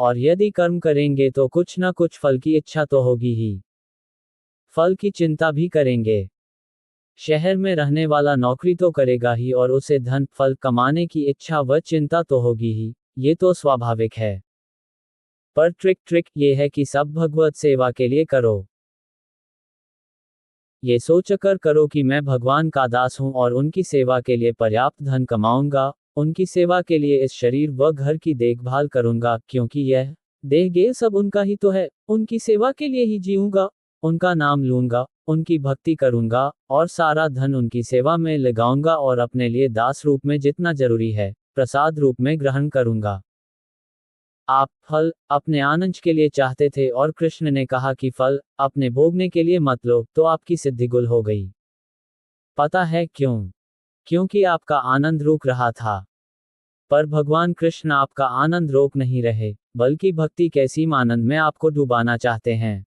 और यदि कर्म करेंगे तो कुछ न कुछ फल की इच्छा तो होगी ही। फल की चिंता भी करेंगे। शहर में रहने वाला नौकरी तो करेगा ही और उसे धन फल कमाने की इच्छा व चिंता तो होगी ही, ये तो स्वाभाविक है। पर ट्रिक ये है कि सब भगवत सेवा के लिए करो। ये सोचकर करो कि मैं भगवान का दास हूं और उनकी सेवा के लिए पर्याप्त धन कमाऊंगा, उनकी सेवा के लिए इस शरीर व घर की देखभाल करूंगा, क्योंकि यह देह गे सब उनका ही तो है, उनकी सेवा के लिए ही जीऊंगा, उनका नाम लूंगा, उनकी भक्ति करूंगा, और सारा धन उनकी सेवा में लगाऊंगा और अपने लिए दास रूप में जितना जरूरी है, प्रसाद रूप में ग्रहण करूंगा। आप फल अपने आनंद के लिए चाहते थे और कृष्ण ने कहा कि फल अपने भोगने के लिए मत लो, तो आपकी सिद्धि गुल हो गई। पता है क्यों? क्योंकि आपका आनंद रुक रहा था। पर भगवान कृष्ण आपका आनंद रोक नहीं रहे, बल्कि भक्ति के असीम आनंद में आपको डुबाना चाहते हैं।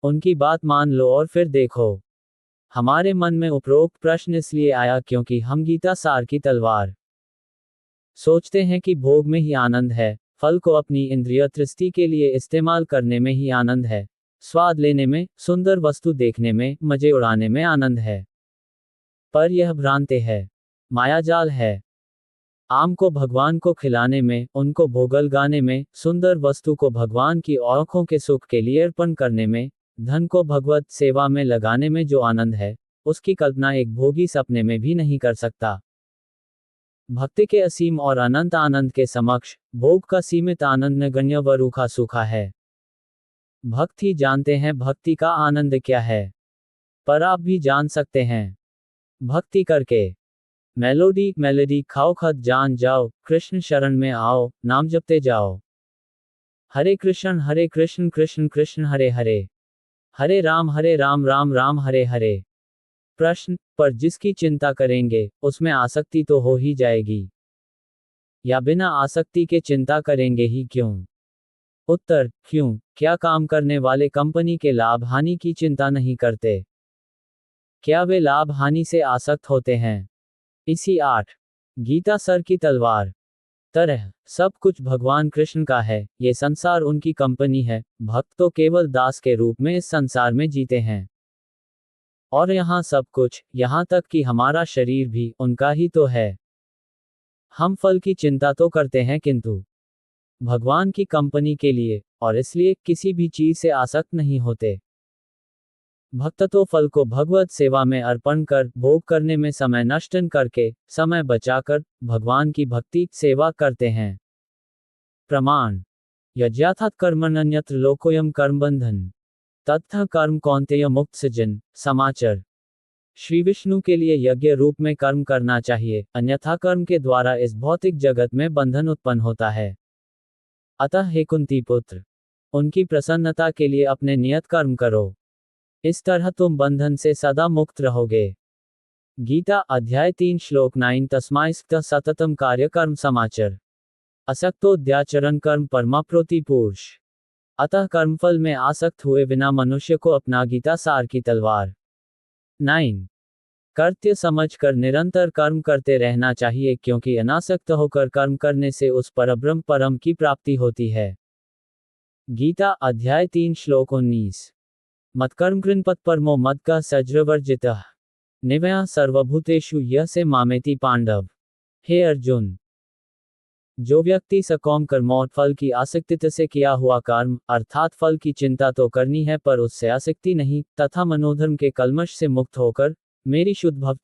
उनकी बात मान लो और फिर देखो। हमारे मन में उपरोक्त प्रश्न इसलिए आया क्योंकि हम गीता सार की तलवार सोचते हैं कि भोग में ही आनंद है, फल को अपनी इंद्रिय तृष्टि के लिए इस्तेमाल करने में ही आनंद है, स्वाद लेने में, सुंदर वस्तु देखने में, मजे उड़ाने में आनंद है। पर यह भ्रांति है, मायाजाल है। आम को भगवान को खिलाने में, उनको भोगल गाने में, सुंदर वस्तु को भगवान की आंखों के सुख के लिए अर्पण करने में, धन को भगवत सेवा में लगाने में जो आनंद है, उसकी कल्पना एक भोगी सपने में भी नहीं कर सकता। भक्ति के असीम और अनंत आनंद के समक्ष भोग का सीमित आनंद नगण्य व रूखा सूखा है। भक्त ही जानते हैं भक्ति का आनंद क्या है। पर आप भी जान सकते हैं भक्ति करके। मेलोडी खाओ खत जान जाओ, कृष्ण शरण में आओ, नाम जपते जाओ। हरे कृष्ण कृष्ण कृष्ण हरे हरे, हरे राम राम राम हरे हरे। प्रश्न, पर जिसकी चिंता करेंगे उसमें आसक्ति तो हो ही जाएगी, या बिना आसक्ति के चिंता करेंगे ही क्यों? उत्तर, क्यों? क्या काम करने वाले कंपनी के लाभ हानि की चिंता नहीं करते? क्या वे लाभ हानि से आसक्त होते हैं? इसी 8 गीता सर की तलवार तरह सब कुछ भगवान कृष्ण का है, ये संसार उनकी कंपनी है, भक्त तो केवल दास के रूप में इस संसार में जीते हैं। और यहाँ सब कुछ, यहाँ तक कि हमारा शरीर भी उनका ही तो है। हम फल की चिंता तो करते हैं किंतु भगवान की कंपनी के लिए, और इसलिए किसी भी चीज से आसक्त नहीं होते। भक्त तो फल को भगवत सेवा में अर्पण कर, भोग करने में समय नष्ट करके, समय बचाकर भगवान की भक्ति सेवा करते हैं। प्रमाण, यज्ञार्थात् कर्मण्यन्यत्र लोकोऽयं कर्मबंधन, ततः कर्म कौन्तेय मुक्त सज्जन। समाचार, श्री विष्णु के लिए यज्ञ रूप में कर्म करना चाहिए, अन्यथा कर्म के द्वारा इस भौतिक जगत में बंधन उत्पन्न होता है। अतः हे कुंती पुत्र, उनकी प्रसन्नता के लिए अपने नियत कर्म करो, इस तरह तुम बंधन से सदा मुक्त रहोगे। गीता अध्याय 3 श्लोक 9 तस्मात् सततम कार्य कर्म समाचर, असक्तोऽध्याचरण कर्म परमाप्नोति पुरुष। अतः कर्मफल में आसक्त हुए बिना मनुष्य को अपना गीता सार की तलवार 9 कर्तव्य समझकर निरंतर कर्म करते रहना चाहिए, क्योंकि अनासक्त होकर कर्म करने से उस परब्रह्म परम की प्राप्ति होती है। गीता अध्याय 3 श्लोक 19 मत्कर्म कृन्पत परमो मद्का सज्रवर्जितः निवयः सर्वभूतेषु यः से मामेति पांडव। हे अर्जुन, जो व्यक्ति सकौम कर्म और फल की आसक्ति से किया हुआ कर्म, अर्थात फल की चिंता तो करनी है पर उससे आसक्ति नहीं, तथा मनोधर्म के कलमश से मुक्त होकर मेरी शुद्ध भक्त